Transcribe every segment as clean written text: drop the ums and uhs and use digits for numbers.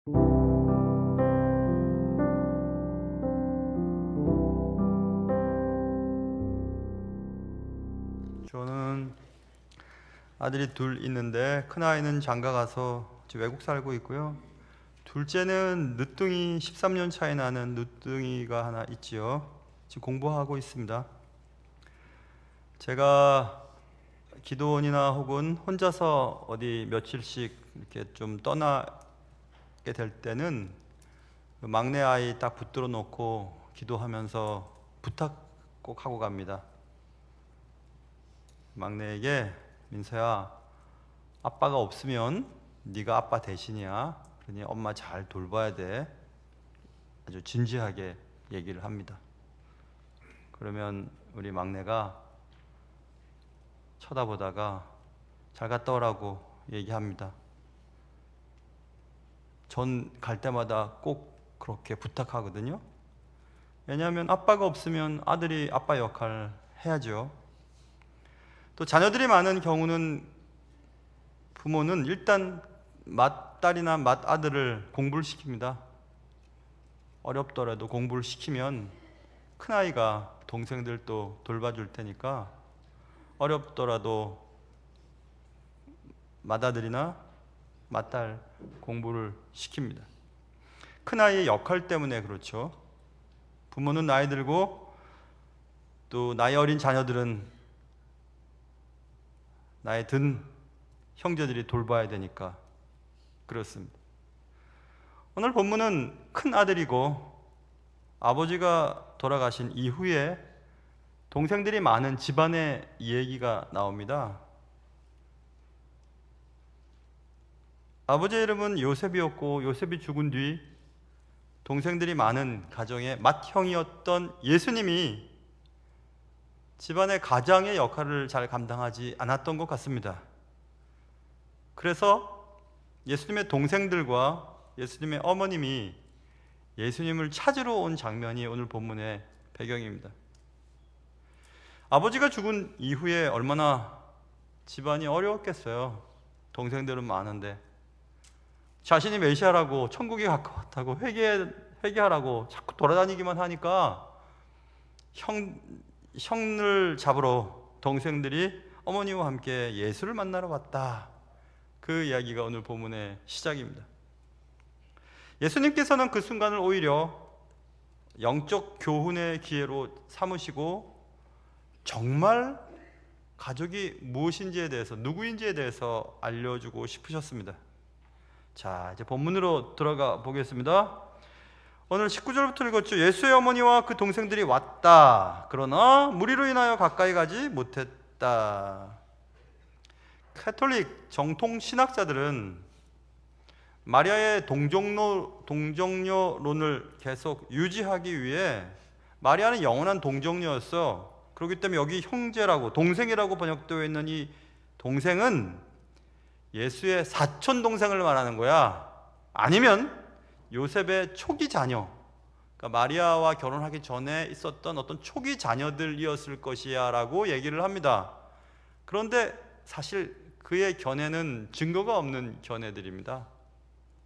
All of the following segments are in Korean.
저는 아들이 둘 있는데 큰아이는 장가 가서 지금 외국 살고 있고요. 둘째는 늦둥이 13년 차이 나는 늦둥이가 하나 있지요. 지금 공부하고 있습니다. 제가 기도원이나 혹은 혼자서 어디 며칠씩 이렇게 좀 떠나게 될 때는 그 막내 아이 딱 붙들어 놓고 기도하면서 부탁 꼭 하고 갑니다. 막내에게, 민서야, 아빠가 없으면 네가 아빠 대신이야. 그러니 엄마 잘 돌봐야 돼. 아주 진지하게 얘기를 합니다. 그러면 우리 막내가 쳐다보다가 잘 갔다 오라고 얘기합니다. 전 갈 때마다 꼭 그렇게 부탁하거든요. 왜냐하면 아빠가 없으면 아들이 아빠 역할을 해야죠. 또 자녀들이 많은 경우는 부모는 일단 맏딸이나 맏아들을 공부를 시킵니다. 어렵더라도 공부를 시키면 큰아이가 동생들도 돌봐줄 테니까 어렵더라도 맏아들이나 맏딸 공부를 시킵니다. 큰아이의 역할 때문에 그렇죠. 부모는 나이 들고 또 나이 어린 자녀들은 나이 든 형제들이 돌봐야 되니까 그렇습니다. 오늘 본문은 큰 아들이고 아버지가 돌아가신 이후에 동생들이 많은 집안의 얘기가 나옵니다. 아버지의 이름은 요셉이었고 요셉이 죽은 뒤 동생들이 많은 가정의 맏형이었던 예수님이 집안의 가장의 역할을 잘 감당하지 않았던 것 같습니다. 그래서 예수님의 동생들과 예수님의 어머님이 예수님을 찾으러 온 장면이 오늘 본문의 배경입니다. 아버지가 죽은 이후에 얼마나 집안이 어려웠겠어요. 동생들은 많은데 자신이 메시아라고 천국이 가까웠다고 회개하라고 자꾸 돌아다니기만 하니까 형을 잡으러 동생들이 어머니와 함께 예수를 만나러 왔다. 그 이야기가 오늘 본문의 시작입니다. 예수님께서는 그 순간을 오히려 영적 교훈의 기회로 삼으시고 정말 가족이 무엇인지에 대해서, 누구인지에 대해서 알려주고 싶으셨습니다. 자, 이제 본문으로 들어가 보겠습니다. 오늘 19절부터 읽었죠. 예수의 어머니와 그 동생들이 왔다. 그러나 무리로 인하여 가까이 가지 못했다. 카톨릭 정통 신학자들은 마리아의 동정녀론을 계속 유지하기 위해 마리아는 영원한 동정녀였어. 그렇기 때문에 여기 형제라고, 동생이라고 번역되어 있는 이 동생은 예수의 사촌 동생을 말하는 거야. 아니면 요셉의 초기 자녀, 그러니까 마리아와 결혼하기 전에 있었던 어떤 초기 자녀들이었을 것이야 라고 얘기를 합니다. 그런데 사실 그의 견해는 증거가 없는 견해들입니다.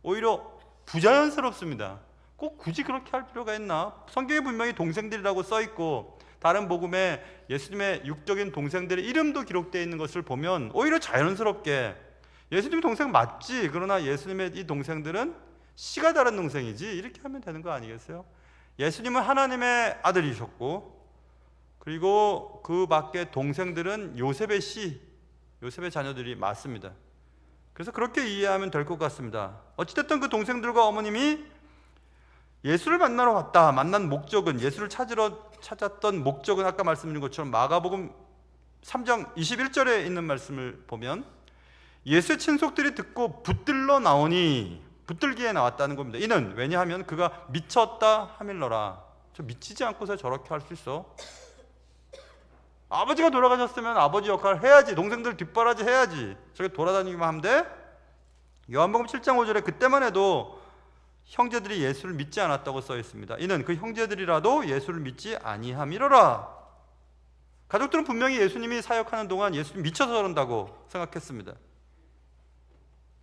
오히려 부자연스럽습니다. 꼭 굳이 그렇게 할 필요가 있나? 성경에 분명히 동생들이라고 써있고 다른 복음에 예수님의 육적인 동생들의 이름도 기록되어 있는 것을 보면 오히려 자연스럽게 예수님 동생 맞지? 그러나 예수님의 이 동생들은 씨가 다른 동생이지, 이렇게 하면 되는 거 아니겠어요? 예수님은 하나님의 아들이셨고 그리고 그 밖에 동생들은 요셉의 씨, 요셉의 자녀들이 맞습니다. 그래서 그렇게 이해하면 될 것 같습니다. 어찌됐든 그 동생들과 어머님이 예수를 만나러 왔다. 만난 목적은, 예수를 찾았던 목적은 아까 말씀드린 것처럼 마가복음 3장 21절에 있는 말씀을 보면 예수의 친속들이 듣고 붙들러 나오니, 붙들기에 나왔다는 겁니다. 이는 왜냐하면 그가 미쳤다 하밀러라. 저 미치지 않고서 저렇게 할 수 있어? 아버지가 돌아가셨으면 아버지 역할을 해야지, 동생들 뒷바라지 해야지, 저렇게 돌아다니기만 하면 돼? 요한복음 7장 5절에 그때만 해도 형제들이 예수를 믿지 않았다고 써 있습니다. 이는 그 형제들이라도 예수를 믿지 아니함이로라. 가족들은 분명히 예수님이 사역하는 동안 예수님 미쳐서 저런다고 생각했습니다.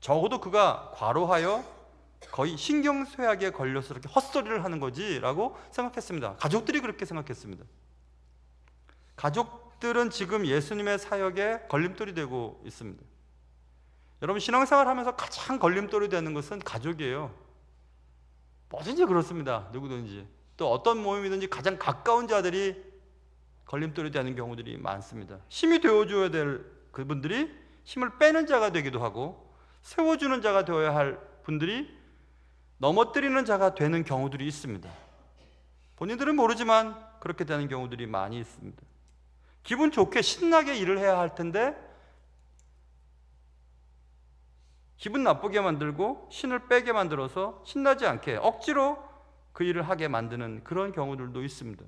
적어도 그가 과로하여 거의 신경쇠약에 걸려서 이렇게 헛소리를 하는 거지라고 생각했습니다. 가족들이 그렇게 생각했습니다. 가족들은 지금 예수님의 사역에 걸림돌이 되고 있습니다. 여러분, 신앙생활 하면서 가장 걸림돌이 되는 것은 가족이에요. 뭐든지 그렇습니다. 누구든지. 또 어떤 모임이든지 가장 가까운 자들이 걸림돌이 되는 경우들이 많습니다. 힘이 되어줘야 될 그분들이 힘을 빼는 자가 되기도 하고, 세워주는 자가 되어야 할 분들이 넘어뜨리는 자가 되는 경우들이 있습니다. 본인들은 모르지만 그렇게 되는 경우들이 많이 있습니다. 기분 좋게 신나게 일을 해야 할 텐데 기분 나쁘게 만들고 신을 빼게 만들어서 신나지 않게 억지로 그 일을 하게 만드는 그런 경우들도 있습니다.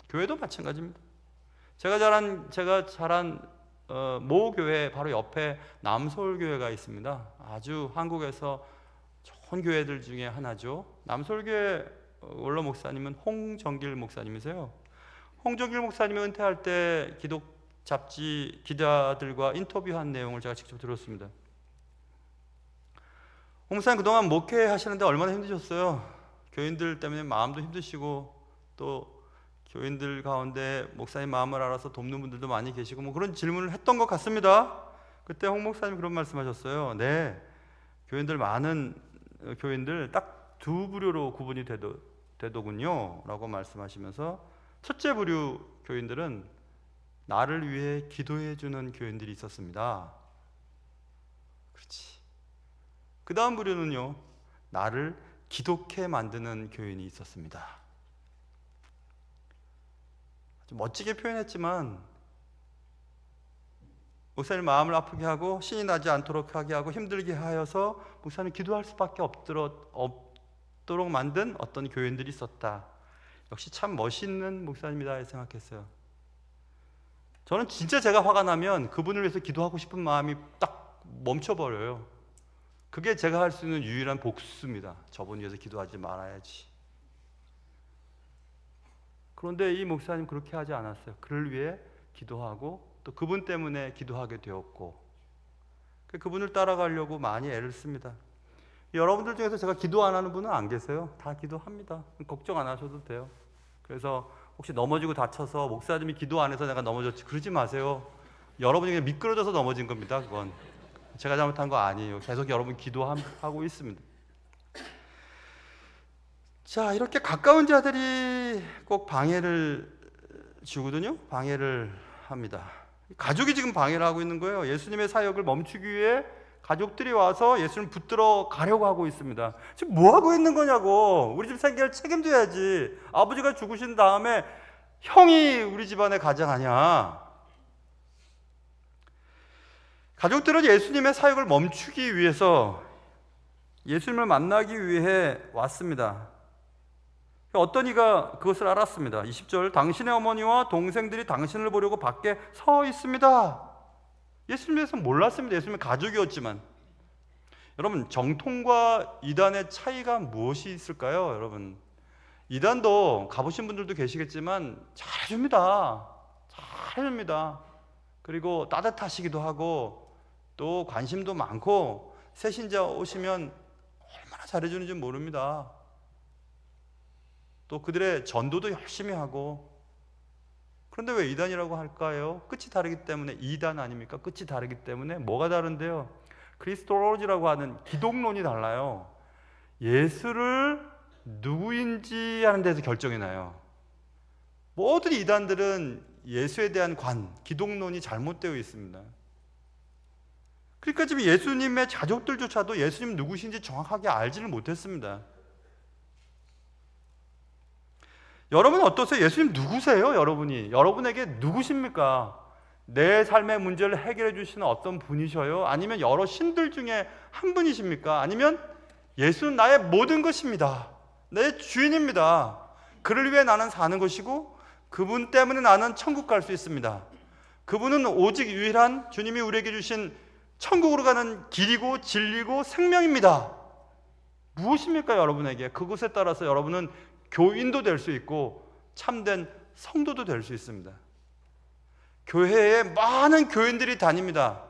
교회도 마찬가지입니다. 제가 자란 모 교회 바로 옆에 남서울교회가 있습니다. 아주 한국에서 좋은 교회들 중에 하나죠. 남서울교회 원로 목사님은 홍정길 목사님이세요. 홍정길 목사님이 은퇴할 때 기독 잡지 기자들과 인터뷰한 내용을 제가 직접 들었습니다. 홍 목사님 그동안 목회하시는데 얼마나 힘드셨어요. 교인들 때문에 마음도 힘드시고 또 교인들 가운데 목사님 마음을 알아서 돕는 분들도 많이 계시고 뭐 그런 질문을 했던 것 같습니다. 그때 홍 목사님이 그런 말씀하셨어요. 네, 많은 교인들 딱 두 부류로 구분이 되더군요 라고 말씀하시면서, 첫째 부류 교인들은 나를 위해 기도해 주는 교인들이 있었습니다. 그렇지. 그 다음 부류는요, 나를 기독해 만드는 교인이 있었습니다. 좀 멋지게 표현했지만 목사님 마음을 아프게 하고 신이 나지 않도록 하게 하고 힘들게 하여서 목사님 기도할 수밖에 없도록 만든 어떤 교인들이 있었다. 역시 참 멋있는 목사님이다 생각했어요. 저는 진짜 제가 화가 나면 그분을 위해서 기도하고 싶은 마음이 딱 멈춰버려요. 그게 제가 할 수 있는 유일한 복수입니다. 저분 위해서 기도하지 말아야지. 그런데 이 목사님 그렇게 하지 않았어요. 그를 위해 기도하고 또 그분 때문에 기도하게 되었고, 그분을 따라가려고 많이 애를 씁니다. 여러분들 중에서 제가 기도 안 하는 분은 안 계세요. 다 기도합니다. 걱정 안 하셔도 돼요. 그래서 혹시 넘어지고 다쳐서 목사님이 기도 안 해서 내가 넘어졌지 그러지 마세요. 여러분이 그냥 미끄러져서 넘어진 겁니다. 그건 제가 잘못한 거 아니에요. 계속 여러분 기도하고 있습니다. 자, 이렇게 가까운 자들이 꼭 방해를 주거든요. 방해를 합니다. 가족이 지금 방해를 하고 있는 거예요. 예수님의 사역을 멈추기 위해 가족들이 와서 예수님을 붙들어 가려고 하고 있습니다. 지금 뭐 하고 있는 거냐고. 우리 집 생계를 책임져야지. 아버지가 죽으신 다음에 형이 우리 집안의 가장 아니야. 가족들은 예수님의 사역을 멈추기 위해서 예수님을 만나기 위해 왔습니다. 어떤 이가 그것을 알았습니다. 20절, 당신의 어머니와 동생들이 당신을 보려고 밖에 서 있습니다. 예수님에 대해서 몰랐습니다. 예수님의 가족이었지만. 여러분, 정통과 이단의 차이가 무엇이 있을까요? 여러분, 이단도 가보신 분들도 계시겠지만 잘해줍니다. 잘해줍니다. 그리고 따뜻하시기도 하고 또 관심도 많고 새신자 오시면 얼마나 잘해주는지 모릅니다. 또 그들의 전도도 열심히 하고. 그런데 왜 이단이라고 할까요? 끝이 다르기 때문에. 이단 아닙니까? 끝이 다르기 때문에. 뭐가 다른데요? 크리스토로지라고 하는 기독론이 달라요. 예수를 누구인지 하는 데서 결정이 나요. 모든 이단들은 예수에 대한 기독론이 잘못되어 있습니다. 그러니까 지금 예수님의 가족들조차도 예수님 누구신지 정확하게 알지를 못했습니다. 여러분은 어떠세요? 예수님 누구세요? 여러분에게 누구십니까? 내 삶의 문제를 해결해 주시는 어떤 분이셔요? 아니면 여러 신들 중에 한 분이십니까? 아니면 예수는 나의 모든 것입니다. 내 주인입니다. 그를 위해 나는 사는 것이고 그분 때문에 나는 천국 갈 수 있습니다. 그분은 오직 유일한 주님이 우리에게 주신 천국으로 가는 길이고 진리고 생명입니다. 무엇입니까? 여러분에게 그것에 따라서 여러분은 교인도 될 수 있고 참된 성도도 될 수 있습니다. 교회에 많은 교인들이 다닙니다.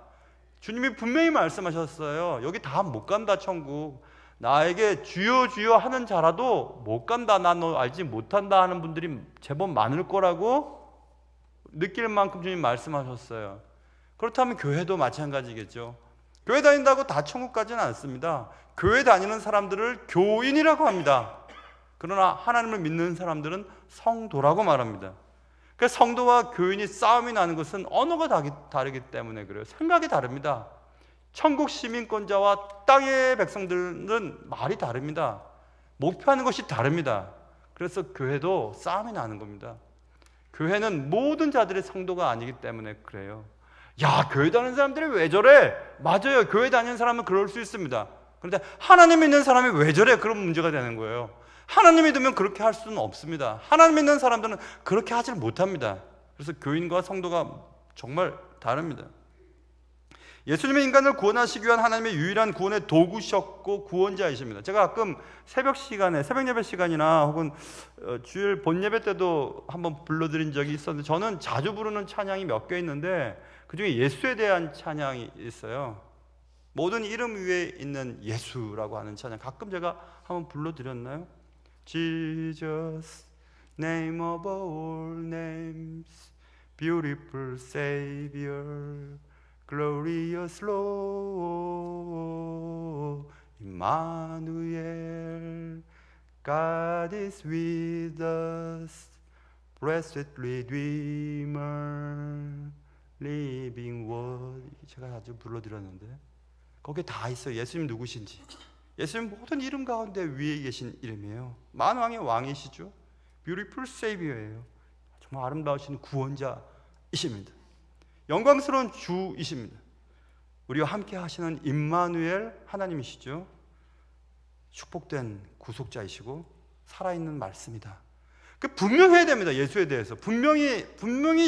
주님이 분명히 말씀하셨어요. 여기 다 못 간다 천국. 나에게 주여 주여 하는 자라도 못 간다, 나 너 알지 못한다 하는 분들이 제법 많을 거라고 느낄 만큼 주님 말씀하셨어요. 그렇다면 교회도 마찬가지겠죠. 교회 다닌다고 다 천국 가지는 않습니다. 교회 다니는 사람들을 교인이라고 합니다. 그러나 하나님을 믿는 사람들은 성도라고 말합니다. 그래서 성도와 교인이 싸움이 나는 것은 언어가 다르기 때문에 그래요. 생각이 다릅니다. 천국 시민권자와 땅의 백성들은 말이 다릅니다. 목표하는 것이 다릅니다. 그래서 교회도 싸움이 나는 겁니다. 교회는 모든 자들의 성도가 아니기 때문에 그래요. 야, 교회 다니는 사람들이 왜 저래? 맞아요. 교회 다니는 사람은 그럴 수 있습니다. 그런데 하나님 믿는 사람이 왜 저래? 그런 문제가 되는 거예요. 하나님 믿으면 그렇게 할 수는 없습니다. 하나님 믿는 사람들은 그렇게 하질 못합니다. 그래서 교인과 성도가 정말 다릅니다. 예수님의 인간을 구원하시기 위한 하나님의 유일한 구원의 도구셨고 구원자이십니다. 제가 가끔 새벽 예배 시간이나 혹은 주일 본 예배 때도 한번 불러드린 적이 있었는데, 저는 자주 부르는 찬양이 몇 개 있는데 그 중에 예수에 대한 찬양이 있어요. 모든 이름 위에 있는 예수라고 하는 찬양, 가끔 제가 한번 불러드렸나요? Jesus, name of all names, beautiful Savior, glorious Lord, Emmanuel, God is with us, blessed Redeemer, living word. 제가 아주 불러드렸는데 거기에 다 있어요. 예수님 누구신지. 예수님 모든 이름 가운데 위에 계신 이름이에요. 만왕의 왕이시죠. Beautiful Savior예요. 정말 아름다우신 구원자이십니다. 영광스러운 주이십니다. 우리와 함께 하시는 임마누엘 하나님이시죠. 축복된 구속자이시고 살아있는 말씀이다. 그 분명해야 됩니다. 예수에 대해서 분명히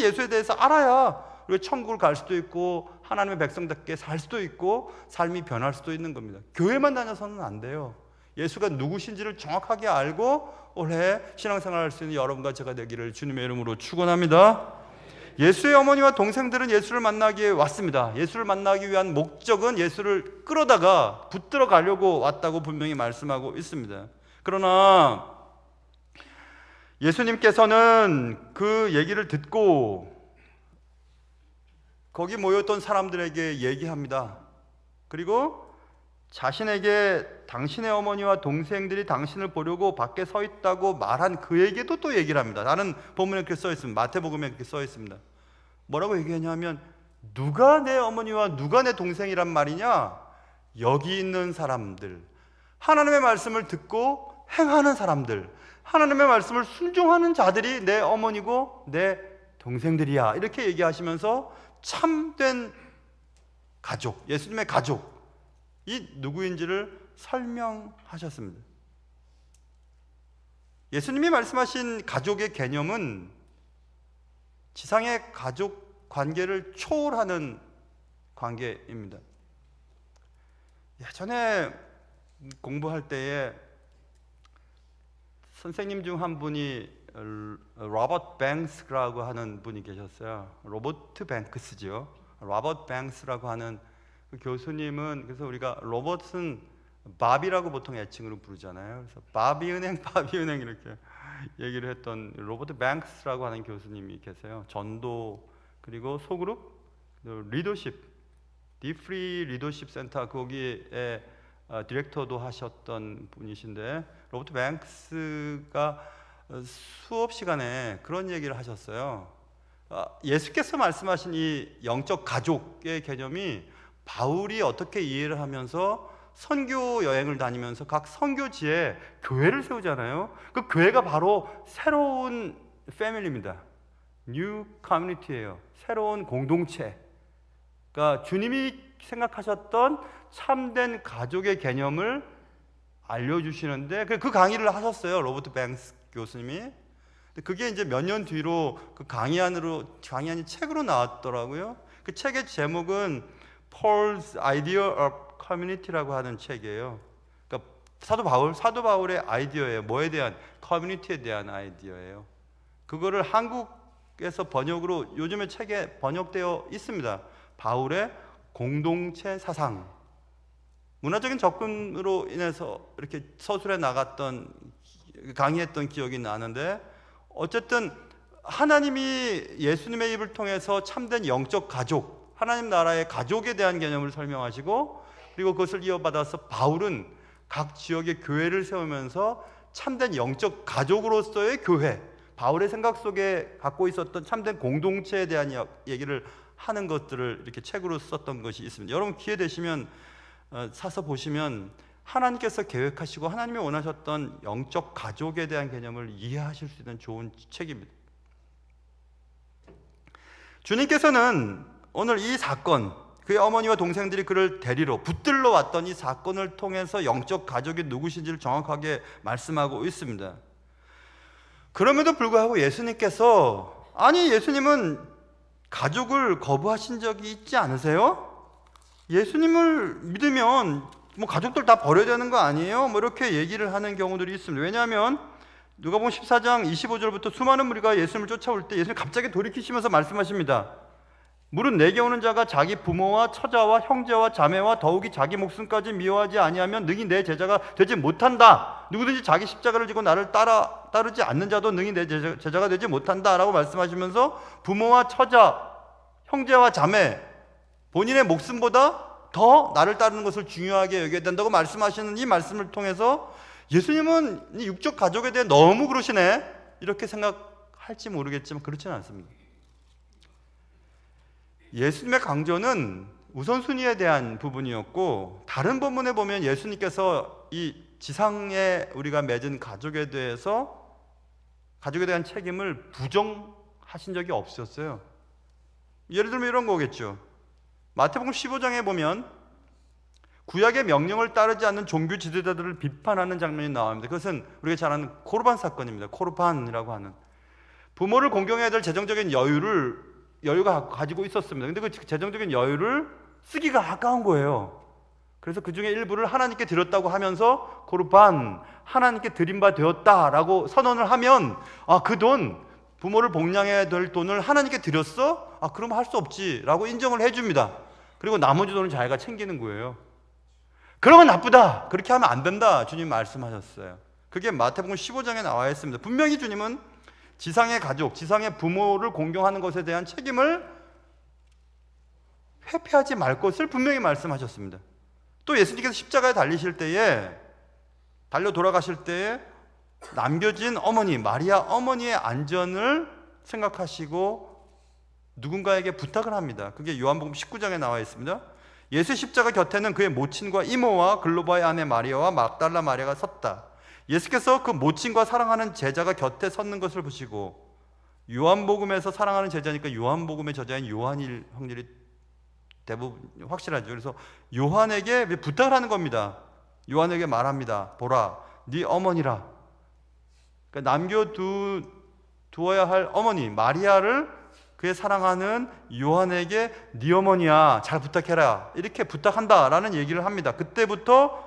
예수에 대해서 알아야 우리가 천국을 갈 수도 있고 하나님의 백성답게 살 수도 있고 삶이 변할 수도 있는 겁니다. 교회만 다녀서는 안 돼요. 예수가 누구신지를 정확하게 알고 올해 신앙생활 할 수 있는 여러분과 제가 되기를 주님의 이름으로 축원합니다. 예수의 어머니와 동생들은 예수를 만나기 위해 왔습니다. 예수를 만나기 위한 목적은 예수를 끌어다가 붙들어 가려고 왔다고 분명히 말씀하고 있습니다. 그러나 예수님께서는 그 얘기를 듣고 거기 모였던 사람들에게 얘기합니다. 그리고 자신에게 당신의 어머니와 동생들이 당신을 보려고 밖에 서 있다고 말한 그에게도 또 얘기를 합니다. 다른 본문에 그렇게 써 있습니다. 마태복음에 그렇게 써 있습니다. 뭐라고 얘기하냐면, 누가 내 어머니와 누가 내 동생이란 말이냐? 여기 있는 사람들, 하나님의 말씀을 듣고 행하는 사람들, 하나님의 말씀을 순종하는 자들이 내 어머니고 내 동생들이야. 이렇게 얘기하시면서 참된 가족, 예수님의 가족이 누구인지를 설명하셨습니다. 예수님이 말씀하신 가족의 개념은 지상의 가족 관계를 초월하는 관계입니다. 예전에 공부할 때에 선생님 중 한 분이 로버트 뱅스라고 하는 분이 계셨어요. 로버트 뱅크스죠. 로버트 뱅스라고 하는 그 교수님은, 그래서 우리가 로버트는 바비라고 보통 애칭으로 부르잖아요. 그래서 바비 은행 이렇게 얘기를 했던 로버트 뱅크스라고 하는 교수님이 계세요. 전도, 그리고 소그룹, 리더십, 디프리 리더십 센터 거기에 디렉터도 하셨던 분이신데, 로버트 뱅크스가 수업 시간에 그런 얘기를 하셨어요. 예수께서 말씀하신 이 영적 가족의 개념이 바울이 어떻게 이해를 하면서 선교 여행을 다니면서 각 선교지에 교회를 세우잖아요. 그 교회가 바로 새로운 패밀리입니다. 뉴 커뮤니티예요. 새로운 공동체. 그러니까 주님이 생각하셨던 참된 가족의 개념을 알려주시는데, 그 강의를 하셨어요. 로버트 뱅스 교수님이. 그게 이제 몇 년 뒤로 그 강의안이 책으로 나왔더라고요. 그 책의 제목은 Paul's Idea of Community라고 하는 책이에요. 그러니까 사도 바울의 아이디어예요. 뭐에 대한? 커뮤니티에 대한 아이디어예요. 그거를 한국에서 번역으로 요즘에 책에 번역되어 있습니다. 바울의 공동체 사상. 문화적인 접근으로 인해서 이렇게 서술해 나갔던, 강의했던 기억이 나는데, 어쨌든 하나님이 예수님의 입을 통해서 참된 영적 가족, 하나님 나라의 가족에 대한 개념을 설명하시고, 그리고 그것을 이어받아서 바울은 각 지역의 교회를 세우면서 참된 영적 가족으로서의 교회, 바울의 생각 속에 갖고 있었던 참된 공동체에 대한 얘기를 하는 것들을 이렇게 책으로 썼던 것이 있습니다. 여러분 기회 되시면 사서 보시면 하나님께서 계획하시고 하나님이 원하셨던 영적 가족에 대한 개념을 이해하실 수 있는 좋은 책입니다. 주님께서는 오늘 이 사건, 그의 어머니와 동생들이 그를 데리러 붙들러 왔던 이 사건을 통해서 영적 가족이 누구신지를 정확하게 말씀하고 있습니다. 그럼에도 불구하고 예수님께서, 아니 예수님은 가족을 거부하신 적이 있지 않으세요? 예수님을 믿으면 뭐 가족들 다 버려야 되는 거 아니에요? 뭐 이렇게 얘기를 하는 경우들이 있습니다. 왜냐하면 누가복음 14장 25절부터 수많은 무리가 예수님을 쫓아올 때 예수님 갑자기 돌이키시면서 말씀하십니다. 무릇 내게 오는 자가 자기 부모와 처자와 형제와 자매와 더욱이 자기 목숨까지 미워하지 아니하면 능히 내 제자가 되지 못한다. 누구든지 자기 십자가를 지고 나를 따르지 않는 자도 능히 내 제자가 되지 못한다 라고 말씀하시면서 부모와 처자, 형제와 자매, 본인의 목숨보다 더 나를 따르는 것을 중요하게 여겨야 된다고 말씀하시는 이 말씀을 통해서 예수님은 육적 가족에 대해 너무 그러시네 이렇게 생각할지 모르겠지만 그렇지는 않습니다. 예수님의 강조는 우선순위에 대한 부분이었고, 다른 본문에 보면 예수님께서 이 지상에 우리가 맺은 가족에 대해서, 가족에 대한 책임을 부정하신 적이 없었어요. 예를 들면 이런 거겠죠. 마태복음 15장에 보면 구약의 명령을 따르지 않는 종교 지도자들을 비판하는 장면이 나옵니다. 그것은 우리가 잘 아는 코르반 사건입니다. 코르반이라고 하는, 부모를 공경해야 될 재정적인 여유가 가지고 있었습니다. 근데 그 재정적인 여유를 쓰기가 아까운 거예요. 그래서 그 중에 일부를 하나님께 드렸다고 하면서 코르반, 하나님께 드린 바 되었다라고 선언을 하면, 아, 그 돈, 부모를 복양해야 될 돈을 하나님께 드렸어? 아, 그럼 할 수 없지 라고 인정을 해줍니다. 그리고 나머지 돈은 자기가 챙기는 거예요. 그러면 나쁘다, 그렇게 하면 안 된다, 주님 말씀하셨어요. 그게 마태복음 15장에 나와 있습니다. 분명히 주님은 지상의 가족, 지상의 부모를 공경하는 것에 대한 책임을 회피하지 말 것을 분명히 말씀하셨습니다. 또 예수님께서 십자가에 달리실 때에, 달려 돌아가실 때에 남겨진 어머니, 마리아 어머니의 안전을 생각하시고 누군가에게 부탁을 합니다. 그게 요한복음 19장에 나와 있습니다. 예수 십자가 곁에는 그의 모친과 이모와 글로바의 아내 마리아와 막달라 마리아가 섰다. 예수께서 그 모친과 사랑하는 제자가 곁에 섰는 것을 보시고, 요한복음에서 사랑하는 제자니까 요한복음의 저자인 요한일 확률이 대부분 확실하죠. 그래서 요한에게 부탁을 하는 겁니다. 요한에게 말합니다. 보라, 네 어머니라. 그러니까 남겨두어야 할 어머니 마리아를 그의 사랑하는 요한에게 네 어머니야, 잘 부탁해라, 이렇게 부탁한다라는 얘기를 합니다. 그때부터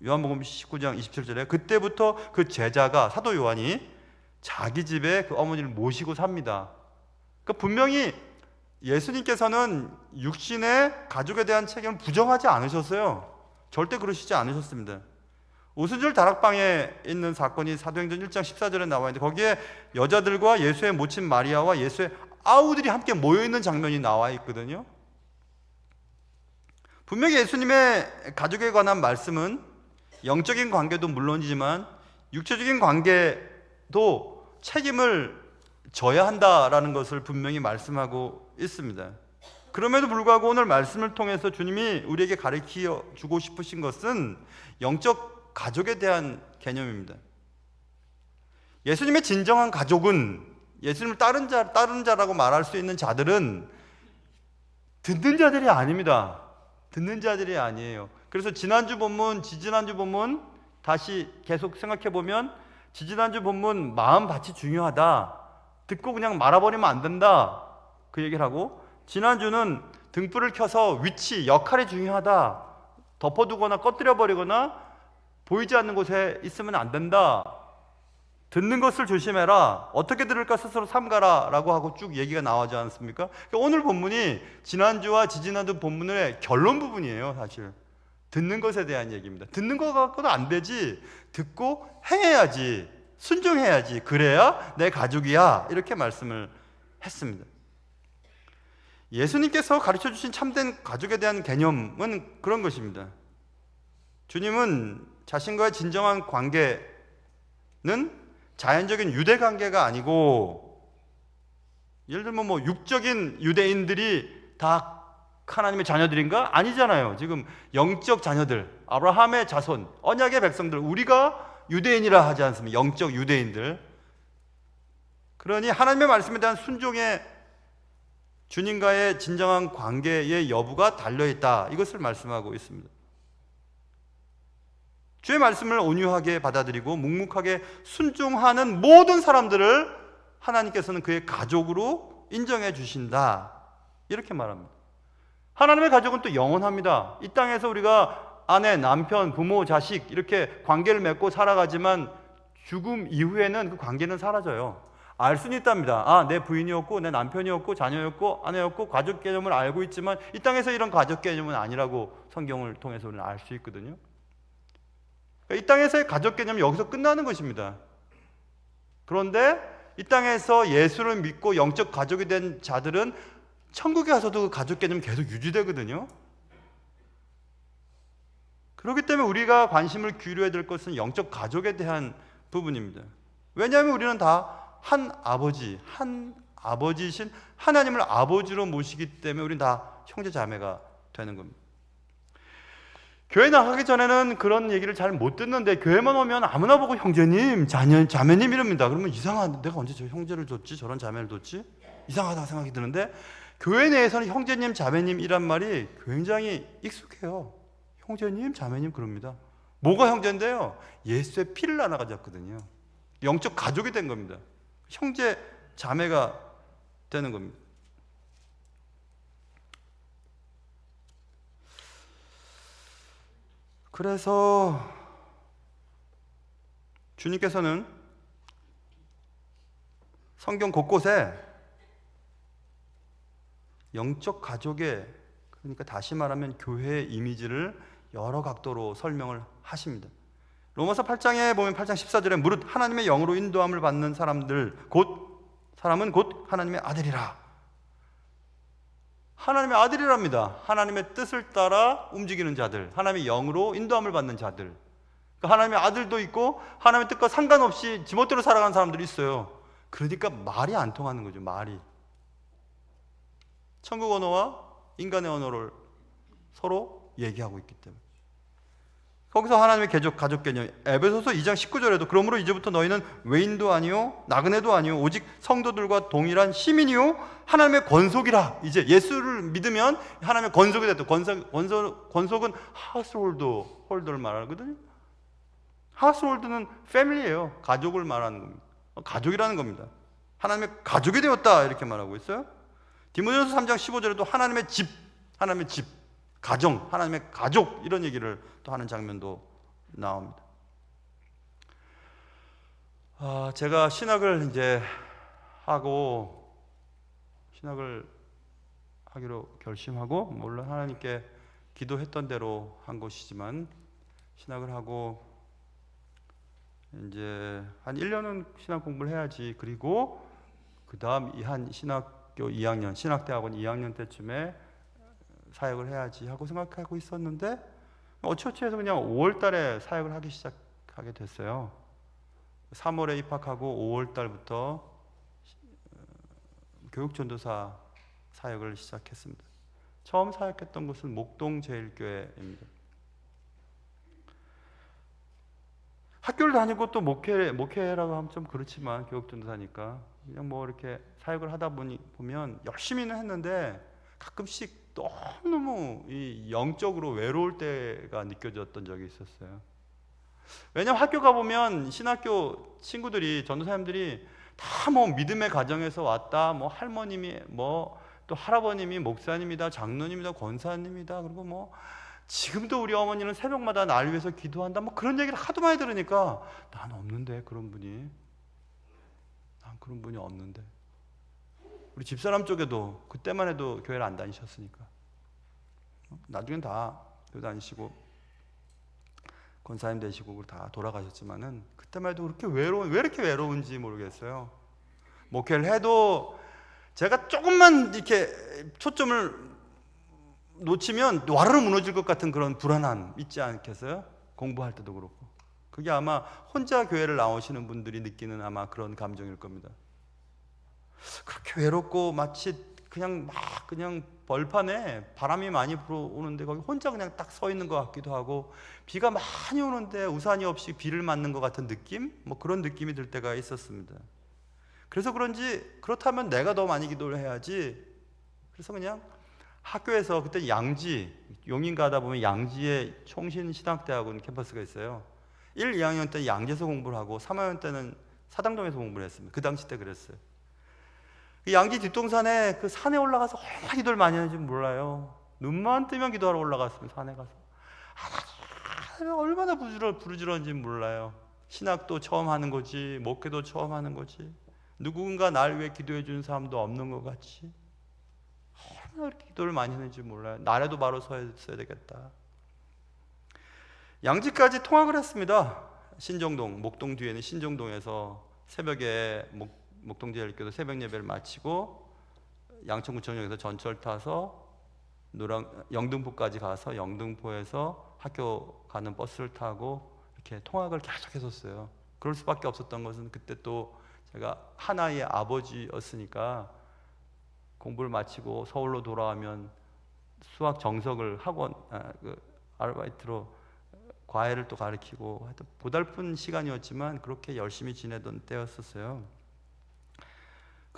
요한복음 19장 27절에 그때부터 그 제자가, 사도 요한이 자기 집에 그 어머니를 모시고 삽니다. 그러니까 분명히 예수님께서는 육신의 가족에 대한 책임을 부정하지 않으셨어요. 절대 그러시지 않으셨습니다. 오순절 다락방에 있는 사건이 사도행전 1장 14절에 나와 있는데, 거기에 여자들과 예수의 모친 마리아와 예수의 아우들이 함께 모여있는 장면이 나와 있거든요. 분명히 예수님의 가족에 관한 말씀은 영적인 관계도 물론이지만 육체적인 관계도 책임을 져야 한다라는 것을 분명히 말씀하고 있습니다. 그럼에도 불구하고 오늘 말씀을 통해서 주님이 우리에게 가르쳐 주고 싶으신 것은 영적 가족에 대한 개념입니다. 예수님의 진정한 가족은, 예수님을 따른 자라고 말할 수 있는 자들은 듣는 자들이 아닙니다. 듣는 자들이 아니에요. 그래서 지난주 본문, 지지난주 본문 다시 계속 생각해 보면, 지지난주 본문 마음밭이 중요하다, 듣고 그냥 말아버리면 안 된다, 그 얘기를 하고, 지난주는 등불을 켜서 위치, 역할이 중요하다, 덮어두거나 꺼뜨려버리거나 보이지 않는 곳에 있으면 안 된다, 듣는 것을 조심해라, 어떻게 들을까 스스로 삼가라 라고 하고 쭉 얘기가 나오지 않습니까? 그러니까 오늘 본문이 지난주와 지지난주 본문의 결론 부분이에요. 사실 듣는 것에 대한 얘기입니다. 듣는 것 갖고도 안 되지. 듣고 행해야지. 순종해야지. 그래야 내 가족이야. 이렇게 말씀을 했습니다. 예수님께서 가르쳐 주신 참된 가족에 대한 개념은 그런 것입니다. 주님은 자신과의 진정한 관계는 자연적인 유대 관계가 아니고, 예를 들면 뭐 육적인 유대인들이 다 하나님의 자녀들인가? 아니잖아요. 지금 영적 자녀들, 아브라함의 자손, 언약의 백성들, 우리가 유대인이라 하지 않습니까? 영적 유대인들. 그러니 하나님의 말씀에 대한 순종의 주님과의 진정한 관계의 여부가 달려있다, 이것을 말씀하고 있습니다. 주의 말씀을 온유하게 받아들이고 묵묵하게 순종하는 모든 사람들을 하나님께서는 그의 가족으로 인정해 주신다, 이렇게 말합니다. 하나님의 가족은 또 영원합니다. 이 땅에서 우리가 아내, 남편, 부모, 자식 이렇게 관계를 맺고 살아가지만 죽음 이후에는 그 관계는 사라져요. 알 수는 있답니다. 내 부인이었고 내 남편이었고 자녀였고 아내였고, 가족 개념을 알고 있지만 이 땅에서 이런 가족 개념은 아니라고 성경을 통해서 우리는 알 수 있거든요. 이 땅에서의 가족 개념은 여기서 끝나는 것입니다. 그런데 이 땅에서 예수를 믿고 영적 가족이 된 자들은 천국에 가서도 그 가족 개념이 계속 유지되거든요. 그렇기 때문에 우리가 관심을 기울여야 될 것은 영적 가족에 대한 부분입니다. 왜냐하면 우리는 다 한 아버지이신 하나님을 아버지로 모시기 때문에 우리는 다 형제 자매가 되는 겁니다. 교회 나가기 전에는 그런 얘기를 잘 못 듣는데 교회만 오면 아무나 보고 형제님, 자매님 이럽니다. 그러면 이상하다. 내가 언제 저 형제를 뒀지? 저런 자매를 뒀지? 이상하다 생각이 드는데, 교회 내에서는 형제님, 자매님이란 말이 굉장히 익숙해요. 형제님, 자매님 그럽니다. 뭐가 형제인데요? 예수의 피를 나눠 가졌거든요. 영적 가족이 된 겁니다. 형제, 자매가 되는 겁니다. 그래서 주님께서는 성경 곳곳에 영적 가족의, 그러니까 다시 말하면 교회의 이미지를 여러 각도로 설명을 하십니다. 로마서 8장에 보면 8장 14절에 무릇 하나님의 영으로 인도함을 받는 사람은 곧 하나님의 아들이라. 하나님의 아들이랍니다. 하나님의 뜻을 따라 움직이는 자들, 하나님의 영으로 인도함을 받는 자들. 그러니까 하나님의 아들도 있고 하나님의 뜻과 상관없이 지멋대로 살아가는 사람들이 있어요. 그러니까 말이 안 통하는 거죠. 말이. 천국 언어와 인간의 언어를 서로 얘기하고 있기 때문에. 거기서 하나님의 가족 개념, 에베소서 2장 19절에도 그러므로 이제부터 너희는 외인도 아니요 나그네도 아니요 오직 성도들과 동일한 시민이요 하나님의 권속이라. 이제 예수를 믿으면 하나님의 권속이 됐다. 권속은 하우스홀더를 말하거든요. 하우스홀드는 패밀리예요. 가족을 말하는 겁니다. 가족이라는 겁니다. 하나님의 가족이 되었다, 이렇게 말하고 있어요. 디모데후서 3장 15절에도 하나님의 집, 가정, 하나님의 가족, 이런 얘기를 또 하는 장면도 나옵니다. 제가 신학을 하기로 결심하고, 물론 하나님께 기도했던 대로 한 것이지만, 신학을 하고 이제 한 1년은 신학 공부를 해야지. 그리고 그 다음 한 신학교 2학년, 신학대학원 2학년 때쯤에 사역을 해야지 하고 생각하고 있었는데, 어찌어찌 해서 그냥 5월 달에 사역을 하기 시작하게 됐어요. 3월에 입학하고 5월 달부터 교육전도사 사역을 시작했습니다. 처음 사역했던 곳은 목동제일교회입니다. 학교를 다니고 또 목회라고 하면 좀 그렇지만, 교육전도사니까 그냥 뭐 이렇게 사역을 하다 보면 열심히는 했는데 가끔씩 너무 영적으로 외로울 때가 느껴졌던 적이 있었어요. 왜냐하면 학교 가보면 신학교 친구들이, 전도사님들이 다 뭐 믿음의 가정에서 왔다, 뭐 할머님이, 뭐 또 할아버님이 목사님이다, 장로님이다, 권사님이다, 그리고 뭐 지금도 우리 어머니는 새벽마다 날 위해서 기도한다, 뭐 그런 얘기를 하도 많이 들으니까 난 없는데, 그런 분이. 난 그런 분이 없는데. 우리 집사람 쪽에도 그때만 해도 교회를 안 다니셨으니까, 나중엔 다 교회 다니시고. 권사님 되시고 다 돌아가셨지만은 그때만 해도 왜 이렇게 외로운지 모르겠어요. 목회를 해도 제가 조금만 이렇게 초점을 놓치면 와르르 무너질 것 같은 그런 불안함 있지 않겠어요? 공부할 때도 그렇고. 그게 아마 혼자 교회를 나오시는 분들이 느끼는 아마 그런 감정일 겁니다. 그렇게 외롭고 마치 그냥 벌판에 바람이 많이 불어오는데 거기 혼자 그냥 딱 서 있는 것 같기도 하고, 비가 많이 오는데 우산이 없이 비를 맞는 것 같은 느낌? 뭐 그런 느낌이 들 때가 있었습니다. 그래서 그런지 그렇다면 내가 더 많이 기도를 해야지. 그래서 그냥 학교에서 그때 양지, 용인 가다 보면 양지에 총신신학대학원 캠퍼스가 있어요. 1, 2학년 때 양지에서 공부를 하고 3학년 때는 사당동에서 공부를 했습니다. 그 당시 때 그랬어요. 그 양지 뒷동산에 그 산에 올라가서 얼마나 기도를 많이 하는지 몰라요. 눈만 뜨면 기도하러 올라갔습니다. 산에 가서 얼마나 부르짖었는지 몰라요. 신학도 처음 하는 거지, 목회도 처음 하는 거지, 누군가 날 위해 기도해 주는 사람도 없는 것 같이 얼마나 그렇게 기도를 많이 했는지 몰라요. 날에도 바로 서야 되겠다. 양지까지 통학을 했습니다. 신정동, 목동 뒤에는 신정동에서 새벽에 목동제일교도 새벽 예배를 마치고 양천구청역에서 전철 타서 영등포까지 가서 영등포에서 학교 가는 버스를 타고 이렇게 통학을 계속 했었어요. 그럴 수밖에 없었던 것은 그때 또 제가 하나의 아버지였으니까 공부를 마치고 서울로 돌아오면 수학 정석을 학원 아르바이트로 과외를 또 가르치고 하여튼 보달픈 시간이었지만 그렇게 열심히 지내던 때였었어요.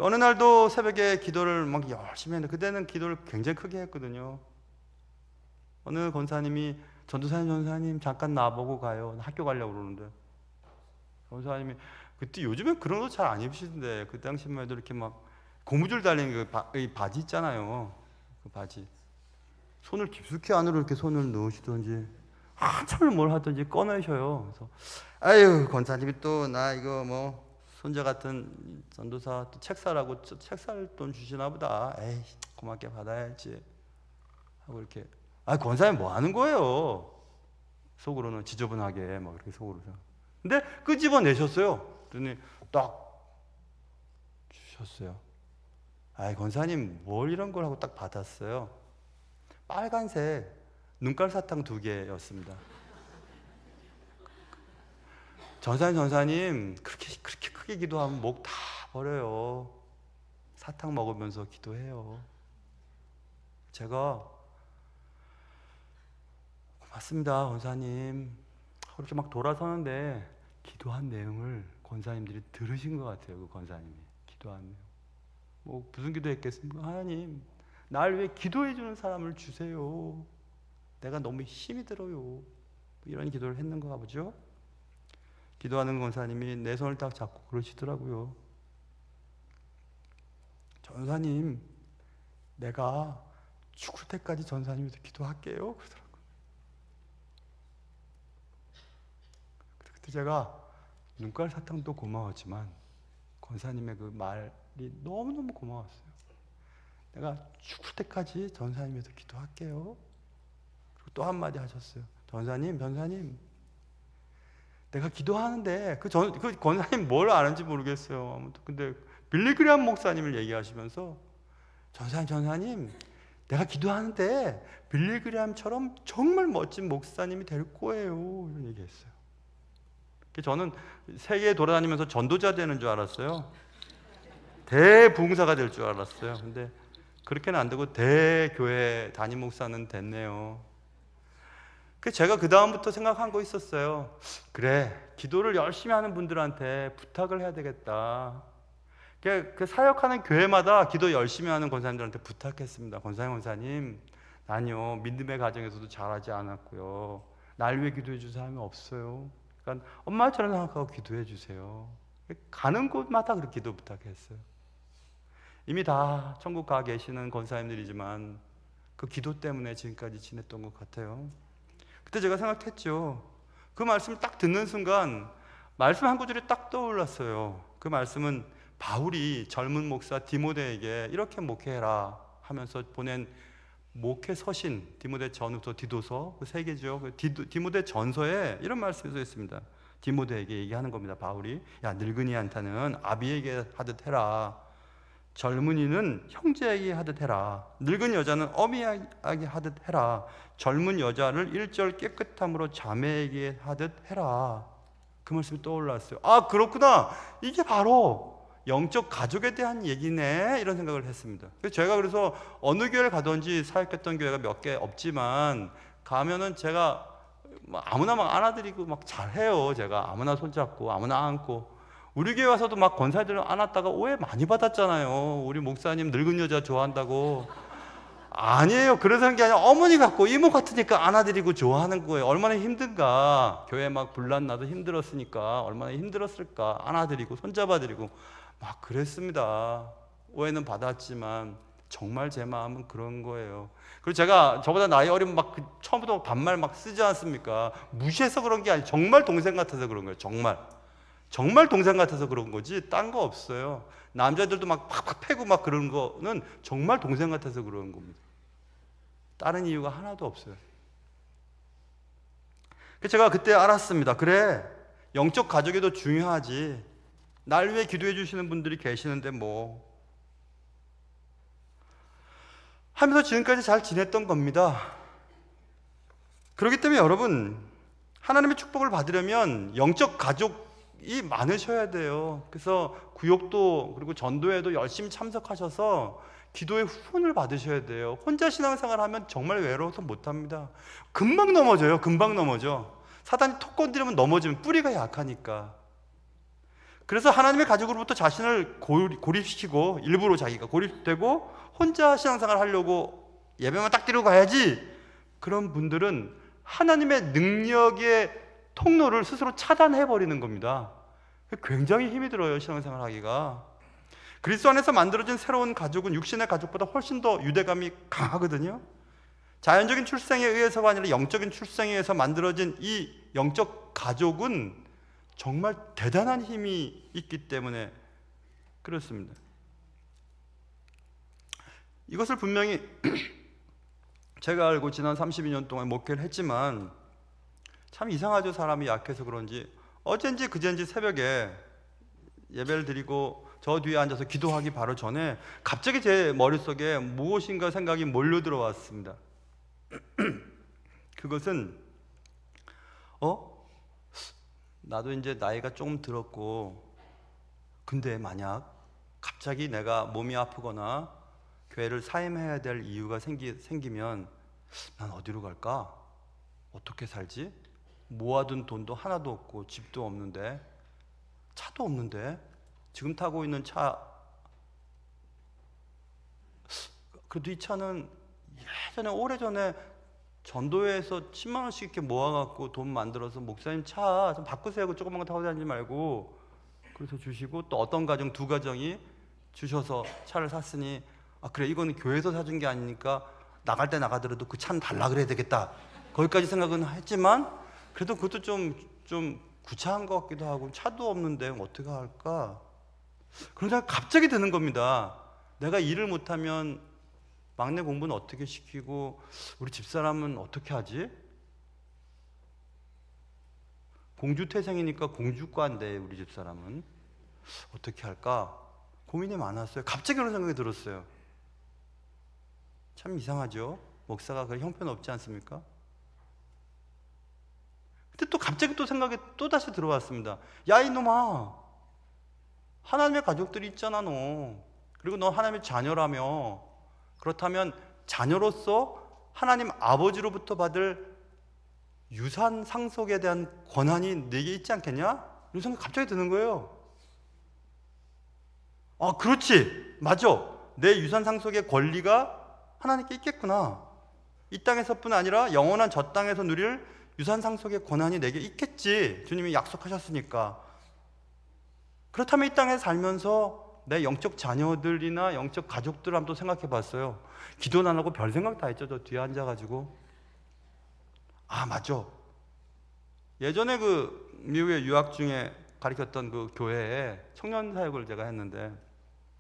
어느 날도 새벽에 기도를 막 열심히 했는데 그때는 기도를 굉장히 크게 했거든요. 어느 권사님이 전도사님 잠깐 나보고 가요. 학교 가려고 그러는데 권사님이 그때 요즘엔 그런 옷 잘 안 입으시던데 그 당시만 해도 이렇게 막 고무줄 달린 그 바지 있잖아요. 그 바지 손을 깊숙이 안으로 이렇게 손을 넣으시던지 한참을 뭘 하든지 꺼내셔요. 그래서 아유 권사님이 또 나 이거 뭐 손자 같은 전도사 또 책 사라고 책 살 돈 주시나 보다. 에이 고맙게 받아야지 하고 이렇게 권사님 뭐 하는 거예요? 속으로는 지저분하게 막 이렇게 속으로. 근데 끄집어내셨어요. 그랬더니 딱 주셨어요. 권사님 뭘 이런 걸 하고 딱 받았어요. 빨간색 눈깔 사탕 2개였습니다. 전사님 그렇게 크게 기도하면 목 다 버려요. 사탕 먹으면서 기도해요. 제가 고맙습니다 권사님 그렇게 막 돌아서는데 기도한 내용을 권사님들이 들으신 것 같아요. 그 권사님이 기도한 내용 뭐 무슨 기도했겠습니까? 하나님 날 위해 기도해 주는 사람을 주세요. 내가 너무 힘이 들어요. 이런 기도를 했는가 보죠. 기도하는 권사님이 내 손을 딱 잡고 그러시더라고요. 전사님 내가 죽을 때까지 전사님한테 기도할게요. 그러더라고요. 그때 제가 눈깔 사탕도 고마웠지만 권사님의 그 말이 너무너무 고마웠어요. 내가 죽을 때까지 전사님한테 기도할게요. 그리고 또 한마디 하셨어요. 전사님 내가 기도하는데 그 권사님 뭘 아는지 모르겠어요. 아무튼 근데 빌리그리암 목사님을 얘기하시면서 전사님 내가 기도하는데 빌리그리암처럼 정말 멋진 목사님이 될 거예요. 이런 얘기했어요. 저는 세계에 돌아다니면서 전도자 되는 줄 알았어요. 대부흥사가 될 줄 알았어요. 근데 그렇게는 안 되고 대교회 담임 목사는 됐네요. 제가 그 다음부터 생각한 거 있었어요. 그래 기도를 열심히 하는 분들한테 부탁을 해야 되겠다. 그 사역하는 교회마다 기도 열심히 하는 권사님들한테 부탁했습니다. 권사님 난요 믿음의 가정에서도 잘하지 않았고요 날 위해 기도해 줄 사람이 없어요. 그러니까 엄마처럼 생각하고 기도해 주세요. 가는 곳마다 그렇게 기도 부탁했어요. 이미 다 천국 가 계시는 권사님들이지만 그 기도 때문에 지금까지 지냈던 것 같아요. 그때 제가 생각했죠. 그 말씀을 딱 듣는 순간 말씀 한 구절이 딱 떠올랐어요. 그 말씀은 바울이 젊은 목사 디모데에게 이렇게 목회해라 하면서 보낸 목회 서신 디모데 전후서 디도서 그 세 개죠. 디모데 전서에 이런 말씀이 써 있습니다. 디모데에게 얘기하는 겁니다. 바울이 야 늙은이한테는 아비에게 하듯 해라. 젊은이는 형제에게 하듯 해라. 늙은 여자는 어미에게 하듯 해라. 젊은 여자를 일절 깨끗함으로 자매에게 하듯 해라. 그 말씀이 떠올랐어요. 아 그렇구나. 이게 바로 영적 가족에 대한 얘기네 이런 생각을 했습니다. 그래서 어느 교회를 가든지 사역했던 교회가 몇 개 없지만 가면은 제가 아무나 막 안아드리고 막 잘해요. 제가 아무나 손잡고 아무나 안고. 우리 교회 와서도 막 권사님들 안았다가 오해 많이 받았잖아요. 우리 목사님 늙은 여자 좋아한다고. 아니에요. 그래서 하는 게 아니라 어머니 같고 이모 같으니까 안아드리고 좋아하는 거예요. 얼마나 힘든가. 교회 막 분란 나도 힘들었으니까 얼마나 힘들었을까. 안아드리고 손잡아드리고 막 그랬습니다. 오해는 받았지만 정말 제 마음은 그런 거예요. 그리고 제가 저보다 나이 어리면 막 처음부터 반말 막 쓰지 않습니까? 무시해서 그런 게 아니에요. 정말 동생 같아서 그런 거예요. 정말 동생 같아서 그런 거지 딴 거 없어요. 남자들도 막 팍팍 패고 막 그런 거는 정말 동생 같아서 그런 겁니다. 다른 이유가 하나도 없어요. 제가 그때 알았습니다. 그래, 영적 가족에도 중요하지. 날 위해 기도해 주시는 분들이 계시는데 뭐 하면서 지금까지 잘 지냈던 겁니다. 그렇기 때문에 여러분, 하나님의 축복을 받으려면 영적 가족이 많으셔야 돼요. 그래서 구역도 그리고 전도회도 열심히 참석하셔서 기도의 후원을 받으셔야 돼요. 혼자 신앙생활 하면 정말 외로워서 못합니다. 금방 넘어져요. 금방 넘어져. 사단이 톡 건드리면 넘어지면 뿌리가 약하니까. 그래서 하나님의 가족으로부터 자신을 고립시키고 일부러 자기가 고립되고 혼자 신앙생활 하려고 예배만 딱 드리고 가야지. 그런 분들은 하나님의 능력의 통로를 스스로 차단해버리는 겁니다. 굉장히 힘이 들어요. 신앙생활 하기가. 그리스도 안에서 만들어진 새로운 가족은 육신의 가족보다 훨씬 더 유대감이 강하거든요. 자연적인 출생에 의해서가 아니라 영적인 출생에 의해서 만들어진 이 영적 가족은 정말 대단한 힘이 있기 때문에 그렇습니다. 이것을 분명히 제가 알고 지난 32년 동안 목회를 했지만 참 이상하죠. 사람이 약해서 그런지 어젠지 그젠지 새벽에 예배를 드리고 저 뒤에 앉아서 기도하기 바로 전에 갑자기 제 머릿속에 무엇인가 생각이 몰려 들어왔습니다. 그것은 나도 이제 나이가 조금 들었고 근데 만약 갑자기 내가 몸이 아프거나 교회를 사임해야 될 이유가 생기면 난 어디로 갈까? 어떻게 살지? 모아둔 돈도 하나도 없고 집도 없는데 차도 없는데 지금 타고 있는 차 그래도 이 차는 예전에 오래전에 전도회에서 10만 원씩 이렇게 모아갖고 돈 만들어서 목사님 차 좀 바꾸세요. 조그만 거 타고 다니지 말고 그래서 주시고 또 어떤 가정 두 가정이 주셔서 차를 샀으니 그래 이거는 교회에서 사준 게 아니니까 나갈 때 나가더라도 그 차는 달라 그래야 되겠다. 거기까지 생각은 했지만 그래도 그것도 좀 구차한 것 같기도 하고 차도 없는데 어떻게 할까? 그러다가 갑자기 드는 겁니다. 내가 일을 못하면 막내 공부는 어떻게 시키고 우리 집사람은 어떻게 하지? 공주태생이니까 공주과인데 우리 집사람은 어떻게 할까? 고민이 많았어요. 갑자기 그런 생각이 들었어요. 참 이상하죠? 목사가 그런 형편없지 않습니까? 근데 또 갑자기 또 생각이 또다시 들어왔습니다. 야 이놈아, 하나님의 가족들이 있잖아 너. 그리고 너 하나님의 자녀라며. 그렇다면 자녀로서 하나님 아버지로부터 받을 유산 상속에 대한 권한이 내게 있지 않겠냐? 이런 생각이 갑자기 드는 거예요. 그렇지, 맞아. 내 유산 상속의 권리가 하나님께 있겠구나. 이 땅에서뿐 아니라 영원한 저 땅에서 누릴 유산 상속의 권한이 내게 있겠지. 주님이 약속하셨으니까. 그렇다면 이 땅에 살면서 내 영적 자녀들이나 영적 가족들 한번 또 생각해 봤어요. 기도는 안 하고 별 생각 다 했죠. 저 뒤에 앉아가지고. 맞아. 예전에 그 미국에 유학 중에 가르쳤던 그 교회에 청년 사역을 제가 했는데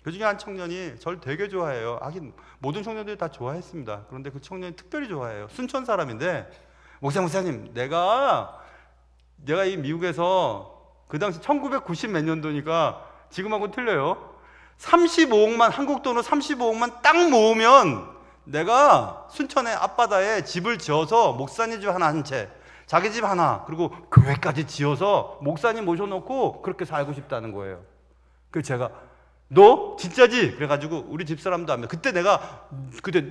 그 중에 한 청년이 저를 되게 좋아해요. 하긴 모든 청년들이 다 좋아했습니다. 그런데 그 청년이 특별히 좋아해요. 순천 사람인데, 목사님, 내가 이 미국에서 그 당시 1990 몇 년도니까 지금하고 틀려요. 35억만, 한국 돈으로 35억만 딱 모으면 내가 순천의 앞바다에 집을 지어서 목사님 집 하나 한 채, 자기 집 하나, 그리고 교회까지 지어서 목사님 모셔놓고 그렇게 살고 싶다는 거예요. 그래서 제가, 너 진짜지? 그래가지고 우리 집사람도 안 믿어. 그때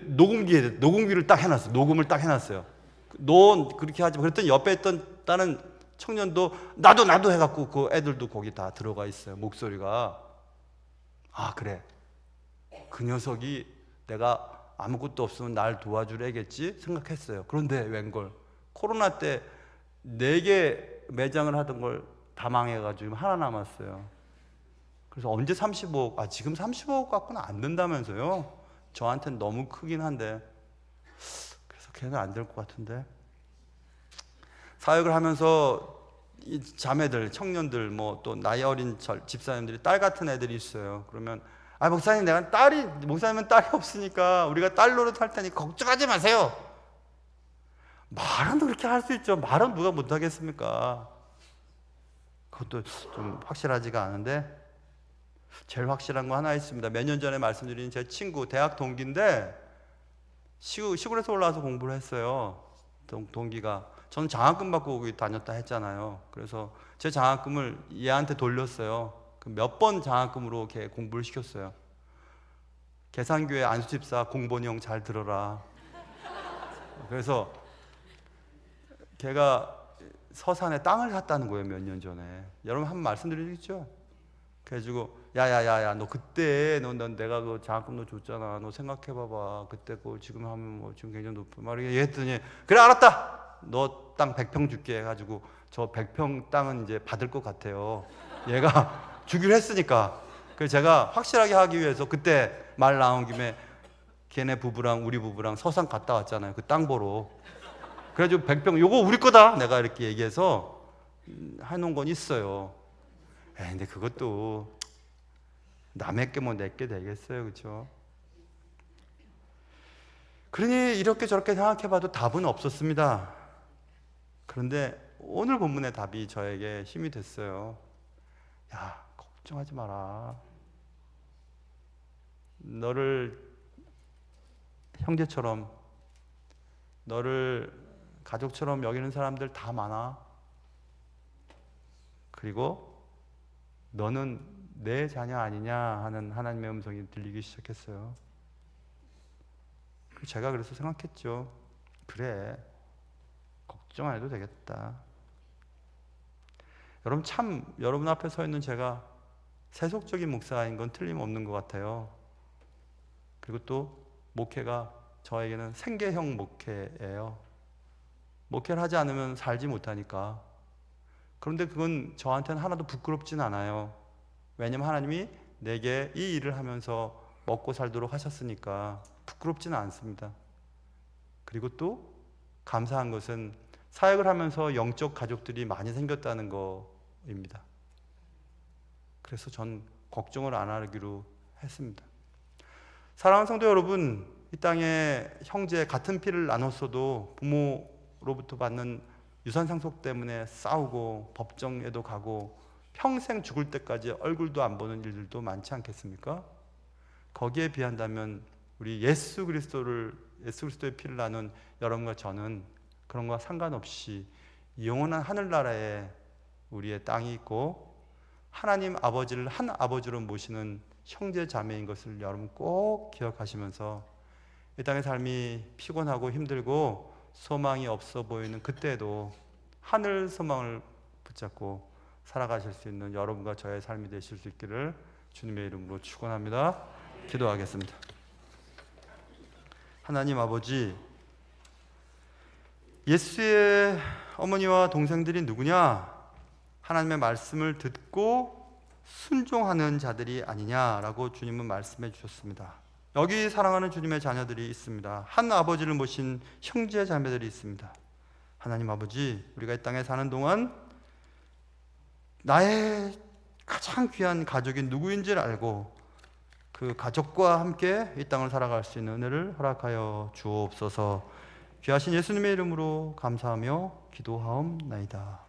녹음기를 딱 해놨어요. 녹음을 딱 해놨어요. 너 그렇게 하지 마. 그랬더니 옆에 있던 다른 청년도 나도 해갖고 그 애들도 거기 다 들어가 있어요. 목소리가. 아, 그래. 그 녀석이 내가 아무것도 없으면 날 도와주려겠지 생각했어요. 그런데 웬걸 코로나 때 4개 매장을 하던 걸 다 망해가지고 하나 남았어요. 그래서 언제 35억? 지금 35억 갖고는 안 된다면서요? 저한테는 너무 크긴 한데, 그래서 걔는 안 될 것 같은데. 사역을 하면서 이 자매들, 청년들, 뭐 또 나이 어린 집사님들이 딸 같은 애들이 있어요. 그러면 목사님, 목사님은 딸이 없으니까 우리가 딸 노릇할 테니 걱정하지 마세요. 말은 그렇게 할 수 있죠. 말은 누가 못하겠습니까? 그것도 좀 확실하지가 않은데, 제일 확실한 거 하나 있습니다. 몇 년 전에 말씀드린 제 친구, 대학 동기인데 시골에서 올라와서 공부를 했어요. 동기가. 저는 장학금 받고 거기 다녔다 했잖아요. 그래서 제 장학금을 얘한테 돌렸어요. 몇 번 장학금으로 걔 공부를 시켰어요. 계산교회 안수집사 공본이 형 잘 들어라. 그래서 걔가 서산에 땅을 샀다는 거예요. 몇 년 전에. 여러분 한번 말씀드리겠죠? 그래가지고 야야야야, 너 그때 넌 내가 그 장학금 너 줬잖아. 너 생각해봐봐. 그때 그 지금 하면 뭐 지금 굉장히 높은 말이 했더니, 그래 알았다. 너 땅 100평 줄게 해가지고 저 100평 땅은 이제 받을 것 같아요. 얘가 주기로 했으니까. 그래서 제가 확실하게 하기 위해서 그때 말 나온 김에 걔네 부부랑 우리 부부랑 서산 갔다 왔잖아요. 그 땅 보러. 그래가지고 100평 요거 우리 거다. 내가 이렇게 얘기해서 해놓은 건 있어요. 근데 그것도 남의 게 뭐 내 게 되겠어요, 그렇죠? 그러니 이렇게 저렇게 생각해봐도 답은 없었습니다. 그런데 오늘 본문의 답이 저에게 힘이 됐어요. 야, 걱정하지 마라. 너를 형제처럼, 너를 가족처럼 여기는 사람들 다 많아. 그리고 너는 내 자녀 아니냐 하는 하나님의 음성이 들리기 시작했어요. 제가 그래서 생각했죠. 그래, 걱정 안 해도 되겠다. 여러분, 참 여러분 앞에 서 있는 제가 세속적인 목사인 건 틀림없는 것 같아요. 그리고 또 목회가 저에게는 생계형 목회예요. 목회를 하지 않으면 살지 못하니까. 그런데 그건 저한테는 하나도 부끄럽진 않아요. 왜냐하면 하나님이 내게 이 일을 하면서 먹고 살도록 하셨으니까 부끄럽지는 않습니다. 그리고 또 감사한 것은 사역을 하면서 영적 가족들이 많이 생겼다는 거입니다. 그래서 전 걱정을 안 하기로 했습니다. 사랑하는 성도 여러분, 이 땅에 형제 같은 피를 나눴어도 부모로부터 받는 유산 상속 때문에 싸우고 법정에도 가고 평생 죽을 때까지 얼굴도 안 보는 일들도 많지 않겠습니까? 거기에 비한다면 우리 예수 그리스도의 피를 나눈 여러분과 저는 그런 것과 상관없이 영원한 하늘나라에 우리의 땅이 있고 하나님 아버지를 한 아버지로 모시는 형제 자매인 것을 여러분 꼭 기억하시면서 이 땅의 삶이 피곤하고 힘들고 소망이 없어 보이는 그때도 하늘 소망을 붙잡고 살아가실 수 있는 여러분과 저의 삶이 되실 수 있기를 주님의 이름으로 축원합니다. 기도하겠습니다. 하나님 아버지, 예수의 어머니와 동생들이 누구냐? 하나님의 말씀을 듣고 순종하는 자들이 아니냐라고 주님은 말씀해 주셨습니다. 여기 사랑하는 주님의 자녀들이 있습니다. 한 아버지를 모신 형제 자매들이 있습니다. 하나님 아버지, 우리가 이 땅에 사는 동안 나의 가장 귀한 가족이 누구인지를 알고 그 가족과 함께 이 땅을 살아갈 수 있는 은혜를 허락하여 주옵소서. 귀하신 예수님의 이름으로 감사하며 기도하옵나이다.